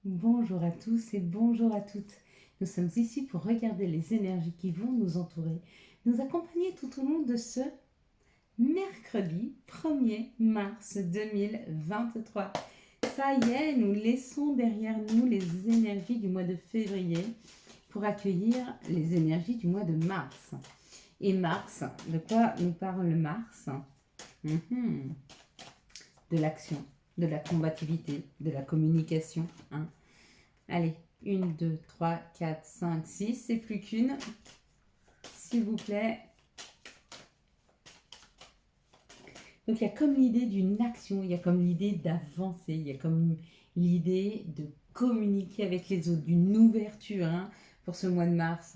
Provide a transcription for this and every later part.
Bonjour à tous et bonjour à toutes. Nous sommes ici pour regarder les énergies qui vont nous entourer, nous accompagner tout au long de ce mercredi 1er mars 2023. Ça y est, nous laissons derrière nous les énergies du mois de février pour accueillir les énergies du mois de mars. Et mars, de quoi nous parle Mars? De l'action, de la combativité, de la communication. Allez, 1, 2, 3, 4, 5, 6, c'est plus qu'une. S'il vous plaît. Donc il y a comme l'idée d'une action, il y a comme l'idée d'avancer, il y a comme l'idée de communiquer avec les autres, d'une ouverture pour ce mois de mars.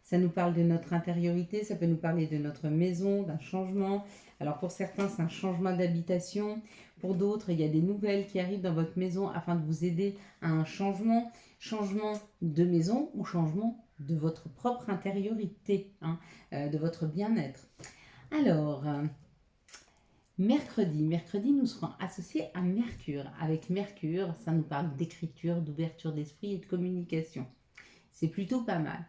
Ça nous parle de notre intériorité, ça peut nous parler de notre maison, d'un changement. Alors pour certains, c'est un changement d'habitation. Pour d'autres, il y a des nouvelles qui arrivent dans votre maison afin de vous aider à un changement. Changement de maison ou changement de votre propre intériorité, de votre bien-être. Alors, mercredi, nous serons associés à Mercure. Avec Mercure, ça nous parle d'écriture, d'ouverture d'esprit et de communication. C'est plutôt pas mal.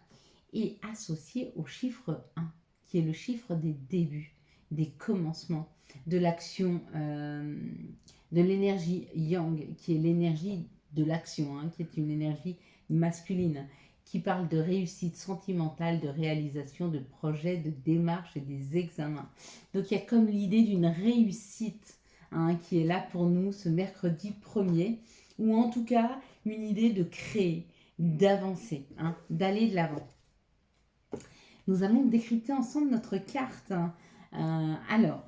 Et associé au chiffre 1, qui est le chiffre des débuts, des commencements, de l'action, de l'énergie yang, qui est l'énergie de l'action, qui est une énergie masculine, qui parle de réussite sentimentale, de réalisation de projets, de démarches et des examens. Donc il y a comme l'idée d'une réussite qui est là pour nous ce mercredi 1er, ou en tout cas une idée de créer, d'avancer, d'aller de l'avant. Nous allons décrypter ensemble notre carte. Alors,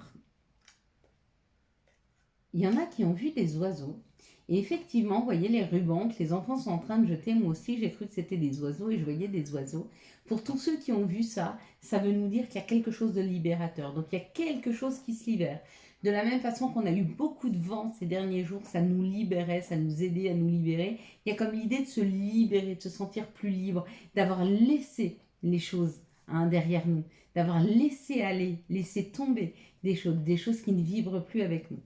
il y en a qui ont vu des oiseaux. Et effectivement, vous voyez les rubans que les enfants sont en train de jeter. Moi aussi, j'ai cru que c'était des oiseaux et je voyais des oiseaux. Pour tous ceux qui ont vu ça, ça veut nous dire qu'il y a quelque chose de libérateur. Donc, il y a quelque chose qui se libère. De la même façon qu'on a eu beaucoup de vent ces derniers jours, ça nous libérait, ça nous aidait à nous libérer. Il y a comme l'idée de se libérer, de se sentir plus libre, d'avoir laissé les choses derrière nous, d'avoir laissé aller, laissé tomber des choses qui ne vibrent plus avec nous.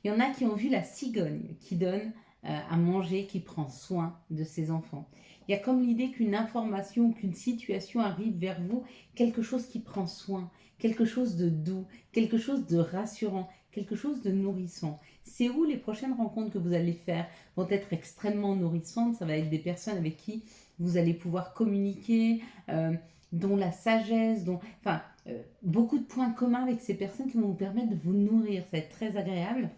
Il y en a qui ont vu la cigogne qui donne à manger, qui prend soin de ses enfants. Il y a comme l'idée qu'une information ou qu'une situation arrive vers vous, quelque chose qui prend soin, quelque chose de doux, quelque chose de rassurant, quelque chose de nourrissant. C'est où les prochaines rencontres que vous allez faire vont être extrêmement nourrissantes. Ça va être des personnes avec qui vous allez pouvoir communiquer, dont la sagesse, beaucoup de points communs avec ces personnes qui vont vous permettre de vous nourrir. Ça va être très agréable.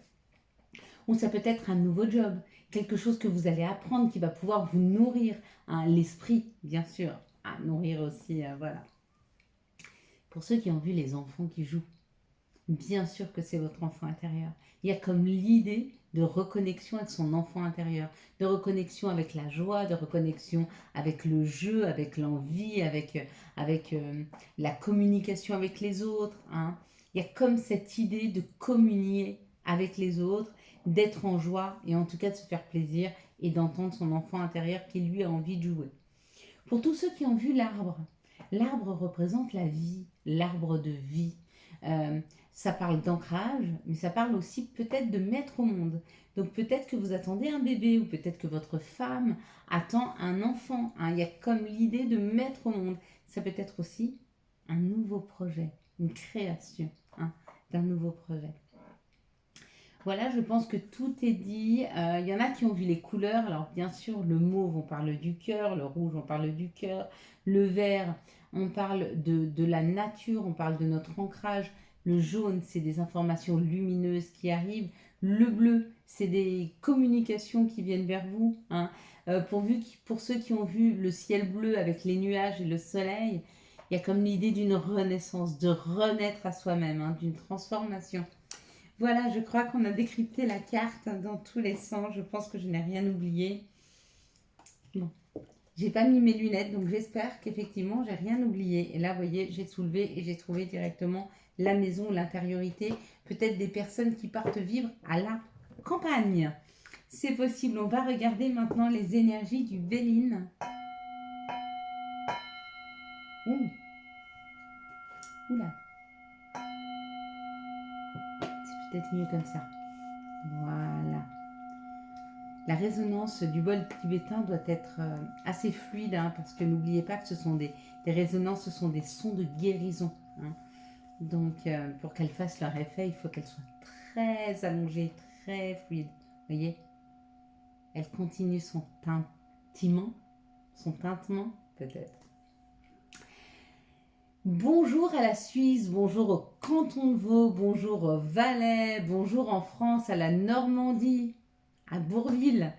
Ou ça peut être un nouveau job, quelque chose que vous allez apprendre qui va pouvoir vous nourrir, l'esprit, bien sûr, à nourrir aussi, voilà. Pour ceux qui ont vu les enfants qui jouent, bien sûr que c'est votre enfant intérieur. Il y a comme l'idée de reconnexion avec son enfant intérieur, de reconnexion avec la joie, de reconnexion avec le jeu, avec l'envie, avec la communication avec les autres. Il y a comme cette idée de communier avec les autres, d'être en joie et en tout cas de se faire plaisir et d'entendre son enfant intérieur qui lui a envie de jouer. Pour tous ceux qui ont vu l'arbre, l'arbre représente la vie, l'arbre de vie. Euh, Ça parle d'ancrage, mais ça parle aussi peut-être de mettre au monde. Donc peut-être que vous attendez un bébé ou peut-être que votre femme attend un enfant. Il y a comme l'idée de mettre au monde. Ça peut être aussi un nouveau projet, une création d'un nouveau projet. Voilà, je pense que tout est dit. Il y en a qui ont vu les couleurs. Alors bien sûr, le mauve, on parle du cœur, le rouge, on parle du cœur, le vert, on parle de la nature, on parle de notre ancrage. Le jaune, c'est des informations lumineuses qui arrivent. Le bleu, c'est des communications qui viennent vers vous. Pour ceux qui ont vu le ciel bleu avec les nuages et le soleil, il y a comme l'idée d'une renaissance, de renaître à soi-même, d'une transformation. Voilà, je crois qu'on a décrypté la carte dans tous les sens. Je pense que je n'ai rien oublié. Bon, j'ai pas mis mes lunettes, donc j'espère qu'effectivement j'ai rien oublié. Et là, vous voyez, j'ai soulevé et j'ai trouvé directement la maison, l'intériorité. Peut-être des personnes qui partent vivre à la campagne. C'est possible. On va regarder maintenant les énergies du Béline. Ouh. Oula. C'est peut-être mieux comme ça. Voilà. La résonance du bol tibétain doit être assez fluide, hein, parce que n'oubliez pas que ce sont des résonances, ce sont des sons de guérison. Hein. Donc, pour qu'elles fassent leur effet, il faut qu'elles soient très allongées, très fluides. Vous voyez, elle continue son tintement, peut-être. Bonjour à la Suisse, bonjour au canton de Vaud, bonjour au Valais, bonjour en France à la Normandie, à Bourville,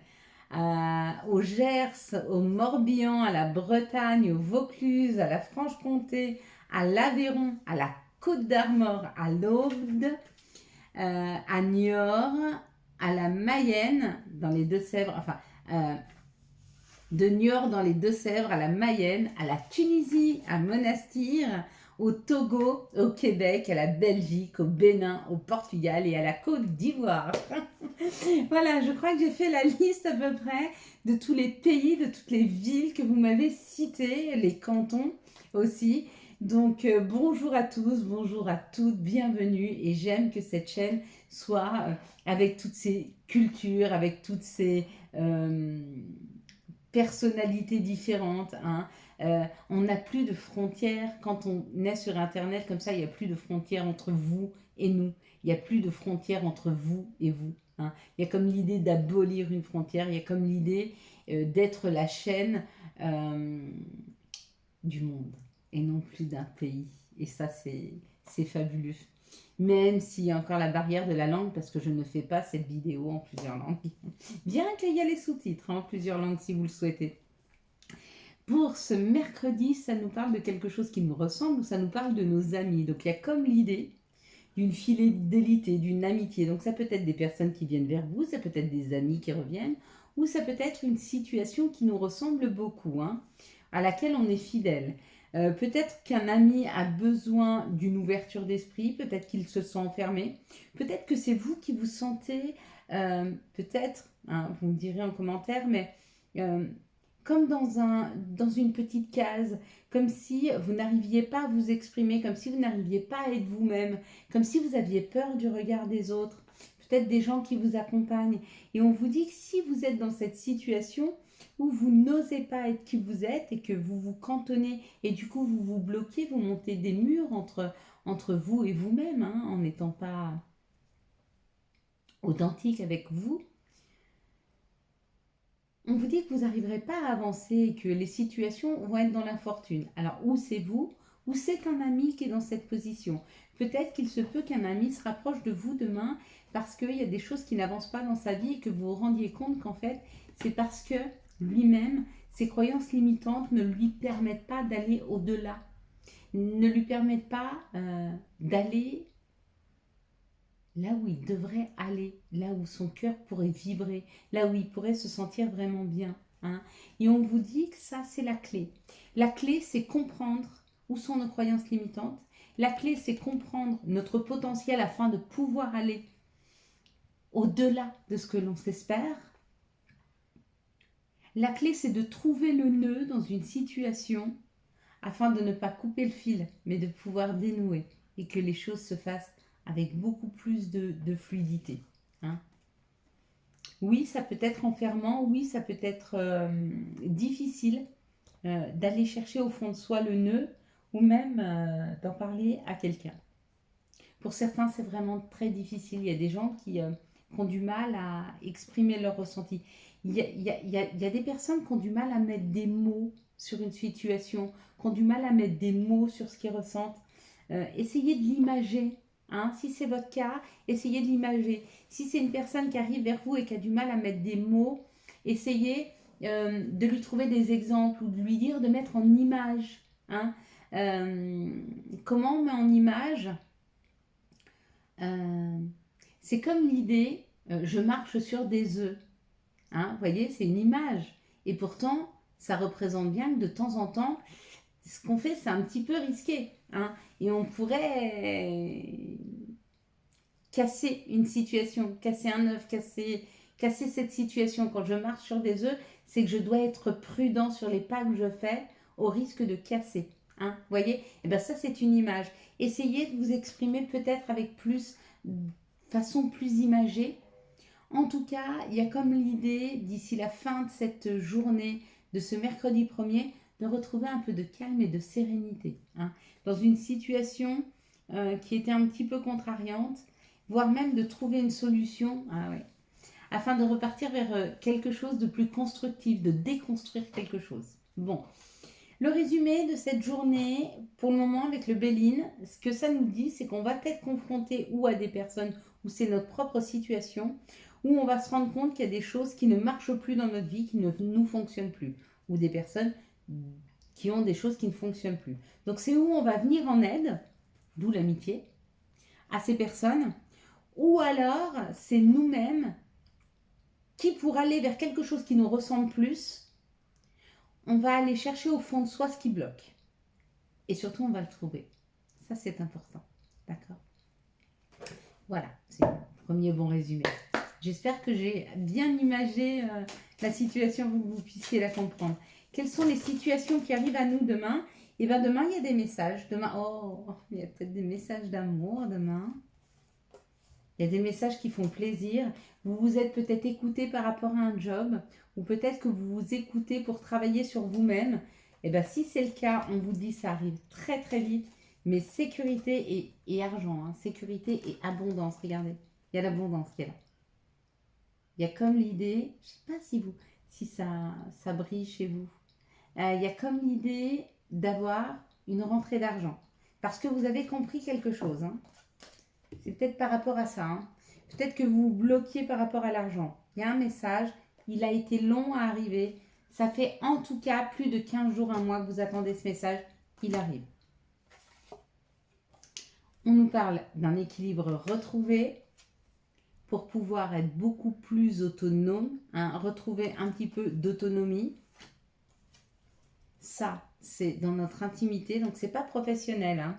au Gers, au Morbihan, à la Bretagne, au Vaucluse, à la Franche-Comté, à l'Aveyron, à la Côte d'Armor, à l'Aude, à Niort, à la Mayenne, dans les Deux-Sèvres, enfin, de Niort dans les Deux-Sèvres, à la Mayenne, à la Tunisie, à Monastir, au Togo, au Québec, à la Belgique, au Bénin, au Portugal et à la Côte d'Ivoire. Voilà, je crois que j'ai fait la liste à peu près de tous les pays, de toutes les villes que vous m'avez citées, les cantons aussi. Donc bonjour à tous, bonjour à toutes, bienvenue, et j'aime que cette chaîne soit avec toutes ces cultures, avec toutes ces personnalités différentes. Hein. On n'a plus de frontières quand on est sur Internet comme ça, il n'y a plus de frontières entre vous et nous. Il n'y a plus de frontières entre vous et vous. Hein. Il y a comme l'idée d'abolir une frontière, il y a comme l'idée d'être la chaîne du monde et non plus d'un pays. Et ça, c'est fabuleux. Même s'il y a encore la barrière de la langue, parce que je ne fais pas cette vidéo en plusieurs langues. Bien qu'il y ait les sous-titres en plusieurs langues si vous le souhaitez. Pour ce mercredi, ça nous parle de quelque chose qui nous ressemble, ou ça nous parle de nos amis. Donc il y a comme l'idée d'une fidélité, d'une amitié. Donc ça peut être des personnes qui viennent vers vous, ça peut être des amis qui reviennent, ou ça peut être une situation qui nous ressemble beaucoup, hein, à laquelle on est fidèle. Peut-être qu'un ami a besoin d'une ouverture d'esprit, peut-être qu'il se sent enfermé, peut-être que c'est vous qui vous sentez, peut-être, hein, vous me direz en commentaire, mais euh, comme dans une petite case, comme si vous n'arriviez pas à vous exprimer, comme si vous n'arriviez pas à être vous-même, comme si vous aviez peur du regard des autres, peut-être des gens qui vous accompagnent. Et on vous dit que si vous êtes dans cette situation où vous n'osez pas être qui vous êtes et que vous vous cantonnez et du coup vous vous bloquez, vous montez des murs entre vous et vous-même, hein, en n'étant pas authentique avec vous, on vous dit que vous n'arriverez pas à avancer et que les situations vont être dans l'infortune. Alors, ou c'est vous, ou c'est un ami qui est dans cette position. Peut-être qu'il se peut qu'un ami se rapproche de vous demain parce qu'il y a des choses qui n'avancent pas dans sa vie et que vous vous rendiez compte qu'en fait, c'est parce que lui-même, ses croyances limitantes ne lui permettent pas d'aller au-delà, ne lui permettent pas d'aller là où il devrait aller, là où son cœur pourrait vibrer, là où il pourrait se sentir vraiment bien. Hein. Et on vous dit que ça, c'est la clé. La clé, c'est comprendre où sont nos croyances limitantes. La clé, c'est comprendre notre potentiel afin de pouvoir aller au-delà de ce que l'on s'espère. La clé, c'est de trouver le nœud dans une situation afin de ne pas couper le fil, mais de pouvoir dénouer et que les choses se fassent avec beaucoup plus de fluidité. Hein. Oui, ça peut être enfermant, oui, ça peut être difficile d'aller chercher au fond de soi le nœud ou même d'en parler à quelqu'un. Pour certains, c'est vraiment très difficile. Il y a des gens qui ont du mal à exprimer leur ressenti. Il y a des personnes qui ont du mal à mettre des mots sur une situation, qui ont du mal à mettre des mots sur ce qu'ils ressentent. Essayez de l'imager. Hein, si c'est votre cas, essayez de l'imager. Si c'est une personne qui arrive vers vous et qui a du mal à mettre des mots, essayez de lui trouver des exemples ou de lui dire de mettre en image. Hein. Comment on met en image c'est comme l'idée, je marche sur des œufs. Hein, vous voyez, c'est une image. Et pourtant, ça représente bien que de temps en temps, ce qu'on fait, c'est un petit peu risqué. Hein, et on pourrait casser une situation, casser un œuf, casser cette situation. Quand je marche sur des œufs, c'est que je dois être prudent sur les pas que je fais au risque de casser. Hein, vous voyez, et bien ça, c'est une image. Essayez de vous exprimer peut-être avec plus, façon plus imagée, En tout cas, il y a comme l'idée, d'ici la fin de cette journée, de ce mercredi 1er, de retrouver un peu de calme et de sérénité. Hein, dans une situation qui était un petit peu contrariante, voire même de trouver une solution, afin de repartir vers quelque chose de plus constructif, de déconstruire quelque chose. Bon, le résumé de cette journée, pour le moment avec le Béline, ce que ça nous dit, c'est qu'on va être confronté ou à des personnes où c'est notre propre situation, où on va se rendre compte qu'il y a des choses qui ne marchent plus dans notre vie, qui ne nous fonctionnent plus, ou des personnes qui ont des choses qui ne fonctionnent plus. Donc c'est où on va venir en aide, d'où l'amitié, à ces personnes, ou alors c'est nous-mêmes qui, pour aller vers quelque chose qui nous ressemble plus, on va aller chercher au fond de soi ce qui bloque. Et surtout, on va le trouver. Ça, c'est important. D'accord? Voilà, c'est le premier bon résumé. J'espère que j'ai bien imagé la situation pour que vous puissiez la comprendre. Quelles sont les situations qui arrivent à nous demain? Et bien demain, il y a des messages. Demain, il y a peut-être des messages d'amour demain. Il y a des messages qui font plaisir. Vous vous êtes peut-être écouté par rapport à un job, ou peut-être que vous vous écoutez pour travailler sur vous-même. Et bien si c'est le cas, on vous dit ça arrive très très vite. Mais sécurité et argent, hein. Sécurité et abondance. Regardez, il y a l'abondance qui est là. Il y a comme l'idée, je ne sais pas si ça brille chez vous. Il y a comme l'idée d'avoir une rentrée d'argent. Parce que vous avez compris quelque chose. Hein. C'est peut-être par rapport à ça. Hein. Peut-être que vous bloquiez par rapport à l'argent. Il y a un message, il a été long à arriver. Ça fait en tout cas plus de 15 jours, un mois que vous attendez ce message. Il arrive. On nous parle d'un équilibre retrouvé pour pouvoir être beaucoup plus autonome, hein, retrouver un petit peu d'autonomie. Ça, c'est dans notre intimité, donc c'est pas professionnel. Hein.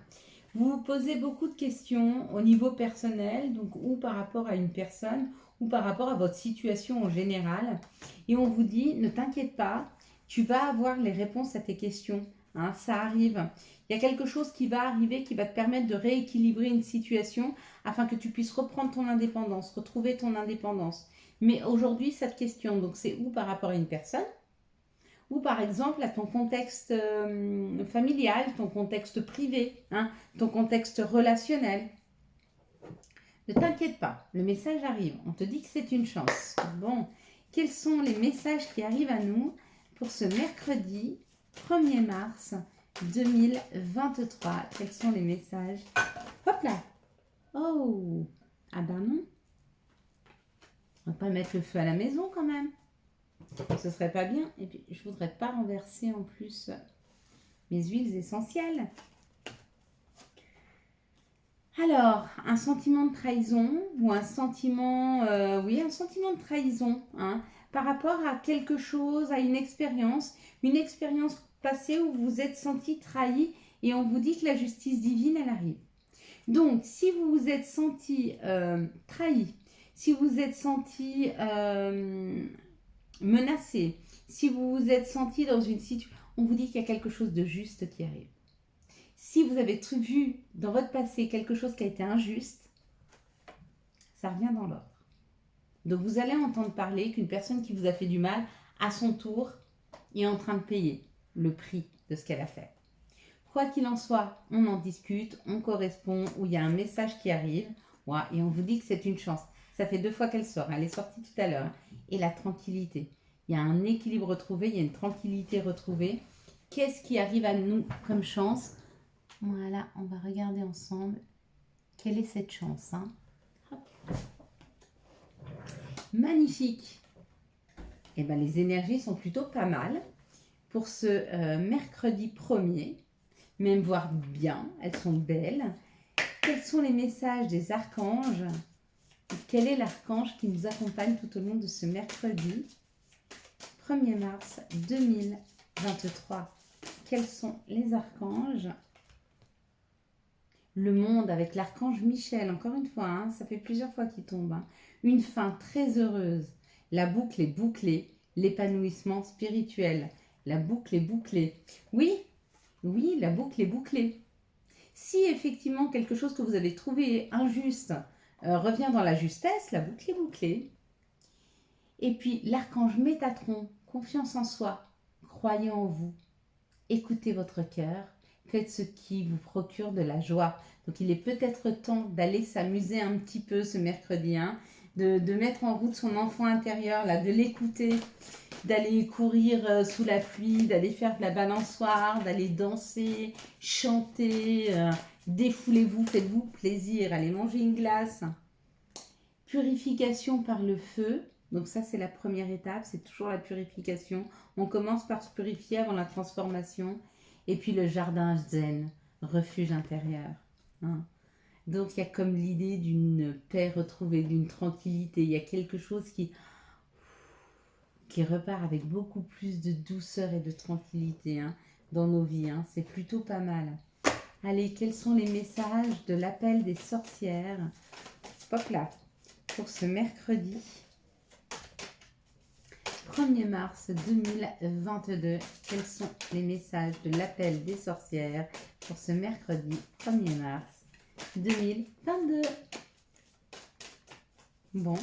Vous vous posez beaucoup de questions au niveau personnel, donc ou par rapport à une personne, ou par rapport à votre situation en général. Et on vous dit, ne t'inquiète pas, tu vas avoir les réponses à tes questions. Hein, ça arrive. Il y a quelque chose qui va arriver qui va te permettre de rééquilibrer une situation afin que tu puisses reprendre ton indépendance, retrouver ton indépendance. Mais aujourd'hui, cette question, donc c'est ou par rapport à une personne, ou par exemple à ton contexte familial, ton contexte privé, hein, ton contexte relationnel. Ne t'inquiète pas, le message arrive. On te dit que c'est une chance. Bon, quels sont les messages qui arrivent à nous pour ce mercredi 1er mars 2023? Quels sont les messages? Hop là! Oh! Ah ben non. On va pas mettre le feu à la maison quand même. Ce serait pas bien. Et puis, je voudrais pas renverser en plus mes huiles essentielles. Alors, un sentiment de trahison ou un sentiment, un sentiment de trahison, hein, par rapport à quelque chose, à une expérience passée où vous vous êtes senti trahi et on vous dit que la justice divine, elle arrive. Donc, si vous vous êtes senti trahi, si vous vous êtes senti menacé, si vous vous êtes senti dans une situation, on vous dit qu'il y a quelque chose de juste qui arrive. Si vous avez vu dans votre passé quelque chose qui a été injuste, ça revient dans l'ordre. Donc vous allez entendre parler qu'une personne qui vous a fait du mal, à son tour, est en train de payer le prix de ce qu'elle a fait. Quoi qu'il en soit, on en discute, on correspond, ou il y a un message qui arrive, et on vous dit que c'est une chance. Ça fait 2 fois qu'elle sort, elle est sortie tout à l'heure. Et la tranquillité. Il y a un équilibre retrouvé, il y a une tranquillité retrouvée. Qu'est-ce qui arrive à nous comme chance? Voilà, on va regarder ensemble. Quelle est cette chance, hein? Magnifique. Eh bien, les énergies sont plutôt pas mal pour ce mercredi 1er. Même voire bien, elles sont belles. Quels sont les messages des archanges? Quel est l'archange qui nous accompagne tout au long de ce mercredi 1er mars 2023? Quels sont les archanges? Le monde avec l'archange Michel, encore une fois, hein, ça fait plusieurs fois qu'il tombe. Hein. Une fin très heureuse. La boucle est bouclée. L'épanouissement spirituel. La boucle est bouclée. Oui, la boucle est bouclée. Si effectivement quelque chose que vous avez trouvé injuste revient dans la justesse, la boucle est bouclée. Et puis l'archange Métatron, confiance en soi, croyez en vous, écoutez votre cœur, faites ce qui vous procure de la joie. Donc il est peut-être temps d'aller s'amuser un petit peu ce mercredi, hein, de mettre en route son enfant intérieur, là, de l'écouter, d'aller courir sous la pluie, d'aller faire de la balançoire, d'aller danser, chanter, défoulez-vous, faites-vous plaisir, allez manger une glace. Purification par le feu. Donc ça, c'est la première étape, c'est toujours la purification. On commence par se purifier avant la transformation. Et puis le jardin zen, refuge intérieur. Hein. Donc il y a comme l'idée d'une paix retrouvée, d'une tranquillité. Il y a quelque chose qui repart avec beaucoup plus de douceur et de tranquillité, hein, dans nos vies. Hein. C'est plutôt pas mal. Allez, quels sont les messages de l'appel des sorcières? Hop là, pour ce mercredi 1er mars 2022. Quels sont les messages de l'appel des sorcières pour ce mercredi 1er mars 2022? Bon,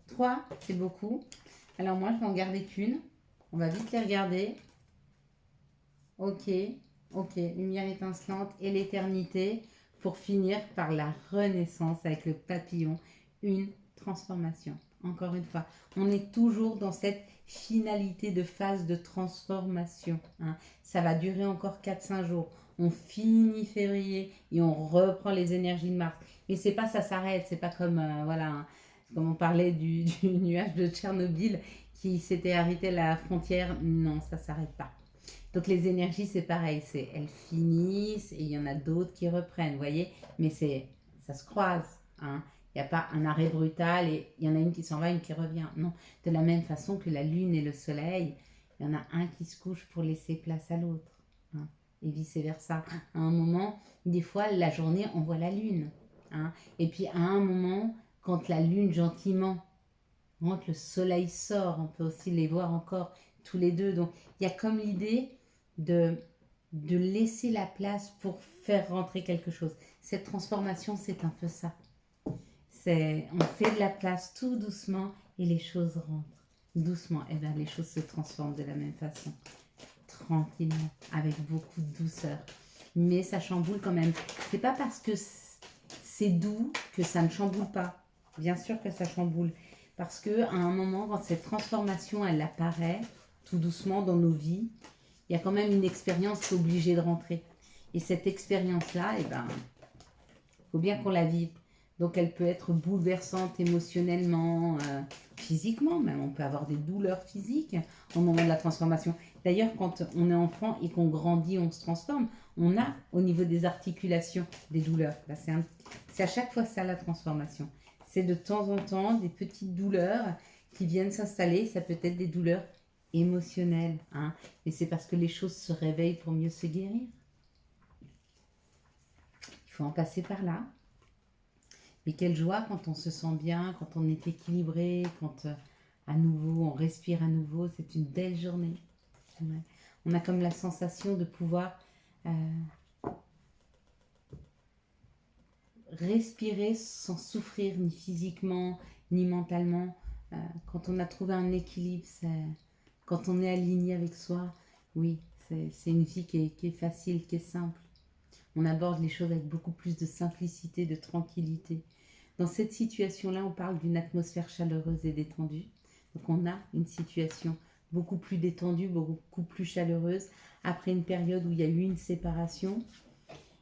3, c'est beaucoup. Alors moi, je vais en garder qu'une. On va vite les regarder. Ok, lumière étincelante et l'éternité. Pour finir par la renaissance avec le papillon. Une transformation. Encore une fois, on est toujours dans cette finalité de phase de transformation. Hein. Ça va durer encore 4-5 jours. On finit février et on reprend les énergies de Mars. Mais c'est pas ça s'arrête, c'est pas comme voilà, hein, comme on parlait du nuage de Tchernobyl qui s'était arrêté à la frontière. Non, ça s'arrête pas. Donc les énergies, c'est pareil, elles finissent et il y en a d'autres qui reprennent, vous voyez. Mais ça se croise. Hein. Il n'y a pas un arrêt brutal et il y en a une qui s'en va, une qui revient. Non, de la même façon que la lune et le soleil, il y en a un qui se couche pour laisser place à l'autre. Hein. Et vice-versa. À un moment, des fois, la journée, on voit la lune. Hein. Et puis à un moment, quand la lune gentiment, quand le soleil sort, on peut aussi les voir encore tous les deux. Donc il y a comme l'idée de laisser la place pour faire rentrer quelque chose. Cette transformation, c'est un peu ça. On fait de la place tout doucement et les choses rentrent. Doucement, et bien les choses se transforment de la même façon. Tranquillement, avec beaucoup de douceur. Mais ça chamboule quand même. C'est pas parce que c'est doux que ça ne chamboule pas. Bien sûr que ça chamboule. Parce qu'à un moment, quand cette transformation, elle apparaît tout doucement dans nos vies, il y a quand même une expérience qui est obligée de rentrer. Et cette expérience-là, il faut bien qu'on la vive. Donc elle peut être bouleversante émotionnellement, physiquement même. On peut avoir des douleurs physiques au moment de la transformation. D'ailleurs, quand on est enfant et qu'on grandit, on se transforme, on a au niveau des articulations des douleurs. Là, c'est à chaque fois ça la transformation. C'est de temps en temps des petites douleurs qui viennent s'installer. Ça peut être des douleurs émotionnelles. Hein, et c'est parce que les choses se réveillent pour mieux se guérir. Il faut en passer par là. Mais quelle joie quand on se sent bien, quand on est équilibré, quand à nouveau on respire à nouveau. C'est une belle journée. Ouais. On a comme la sensation de pouvoir respirer sans souffrir ni physiquement ni mentalement. Quand on a trouvé un équilibre, quand on est aligné avec soi, oui, c'est une vie qui est facile, qui est simple. On aborde les choses avec beaucoup plus de simplicité, de tranquillité. Dans cette situation-là, on parle d'une atmosphère chaleureuse et détendue. Donc on a une situation beaucoup plus détendue, beaucoup plus chaleureuse, après une période où il y a eu une séparation.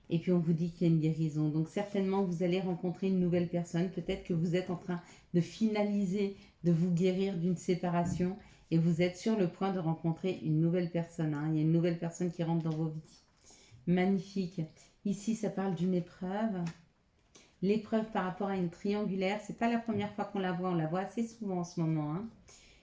Et puis on vous dit qu'il y a une guérison. Donc certainement, vous allez rencontrer une nouvelle personne. Peut-être que vous êtes en train de finaliser, de vous guérir d'une séparation. Et vous êtes sur le point de rencontrer une nouvelle personne. Hein. Il y a une nouvelle personne qui rentre dans vos vies. Magnifique. Ici, ça parle d'une épreuve. L'épreuve par rapport à une triangulaire, c'est pas la première fois qu'on la voit. On la voit assez souvent en ce moment. Hein.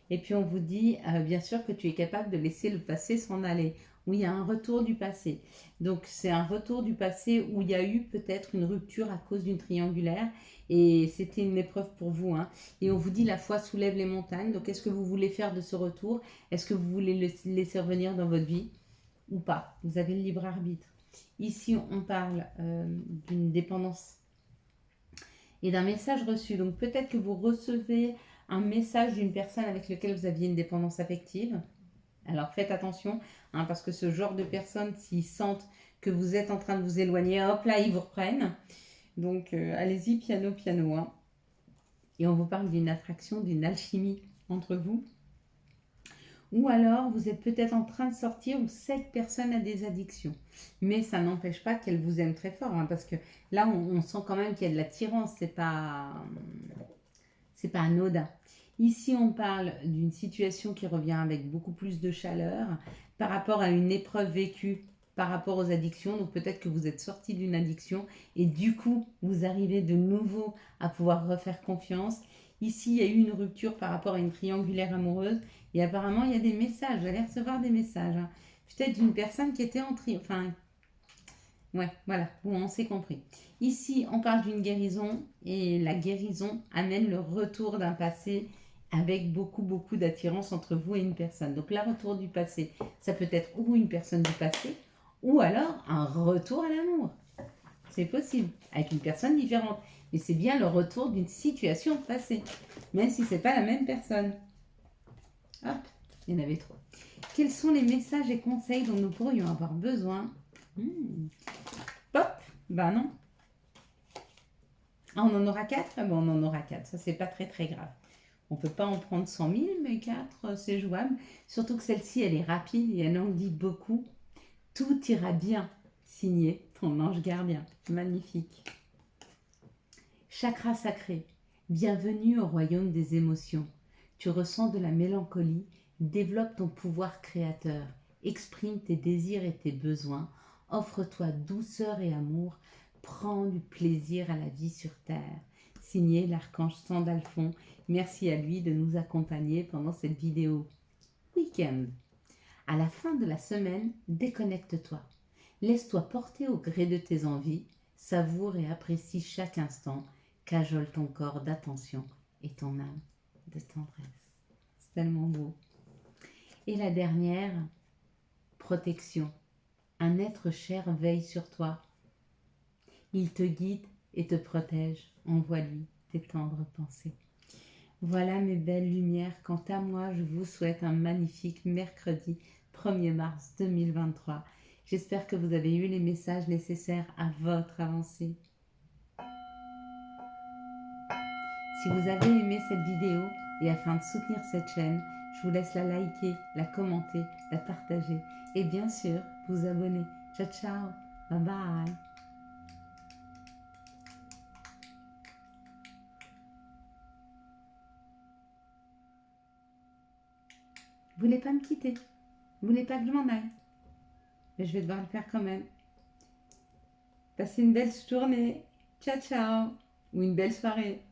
Et puis on vous dit, bien sûr, que tu es capable de laisser le passé s'en aller. Oui, il y a un retour du passé. Donc c'est un retour du passé où il y a eu peut-être une rupture à cause d'une triangulaire. Et c'était une épreuve pour vous. Hein. Et on vous dit, la foi soulève les montagnes. Donc qu'est-ce que vous voulez faire de ce retour? Est-ce que vous voulez le laisser revenir dans votre vie ou pas? Vous avez le libre arbitre. Ici, on parle d'une dépendance et d'un message reçu. Donc peut-être que vous recevez un message d'une personne avec laquelle vous aviez une dépendance affective. Alors faites attention, hein, parce que ce genre de personnes, s'ils sentent que vous êtes en train de vous éloigner, hop là, ils vous reprennent. Donc allez-y, piano, piano. Hein. Et on vous parle d'une attraction, d'une alchimie entre vous. Ou alors, vous êtes peut-être en train de sortir où cette personne a des addictions. Mais ça n'empêche pas qu'elle vous aime très fort. Hein, parce que là, on sent quand même qu'il y a de l'attirance. C'est pas anodin. Ici, on parle d'une situation qui revient avec beaucoup plus de chaleur par rapport à une épreuve vécue par rapport aux addictions. Donc peut-être que vous êtes sorti d'une addiction et du coup, vous arrivez de nouveau à pouvoir refaire confiance. Ici, il y a eu une rupture par rapport à une triangulaire amoureuse et apparemment, il y a des messages. Vous allez recevoir des messages. Hein. Peut-être d'une personne qui était en Enfin, ouais, voilà, bon, on s'est compris. Ici, on parle d'une guérison et la guérison amène le retour d'un passé avec beaucoup, beaucoup d'attirance entre vous et une personne. Donc, le retour du passé, ça peut être ou une personne du passé ou alors un retour à l'amour. C'est possible, avec une personne différente. Mais c'est bien le retour d'une situation passée, même si ce n'est pas la même personne. Hop, il y en avait trois. Quels sont les messages et conseils dont nous pourrions avoir besoin Pop, ben non. Ah, on en aura 4. Ah bon, on en aura 4. Ça, c'est pas très très grave. On peut pas en prendre 100 000, mais 4, c'est jouable. Surtout que celle-ci, elle est rapide et elle en dit beaucoup. Tout ira bien. Signé ton ange gardien. Magnifique. Chakra sacré. Bienvenue au royaume des émotions. Tu ressens de la mélancolie. Développe ton pouvoir créateur. Exprime tes désirs et tes besoins. Offre-toi douceur et amour. Prends du plaisir à la vie sur Terre. Signé l'archange Sandalphon. Merci à lui de nous accompagner pendant cette vidéo week-end. À la fin de la semaine, déconnecte-toi. Laisse-toi porter au gré de tes envies. Savoure et apprécie chaque instant. Cajole ton corps d'attention et ton âme de tendresse. C'est tellement beau. Et la dernière, protection. Un être cher veille sur toi. Il te guide et te protège. Envoie-lui tes tendres pensées. Voilà mes belles lumières. Quant à moi, je vous souhaite un magnifique mercredi 1er mars 2023. J'espère que vous avez eu les messages nécessaires à votre avancée. Si vous avez aimé cette vidéo et afin de soutenir cette chaîne, je vous laisse la liker, la commenter, la partager et bien sûr vous abonner. Ciao ciao, bye bye. Vous voulez pas me quitter? Vous voulez pas que je m'en aille? Mais je vais devoir le faire quand même. Passez une belle journée. Ciao ciao. Ou une belle soirée.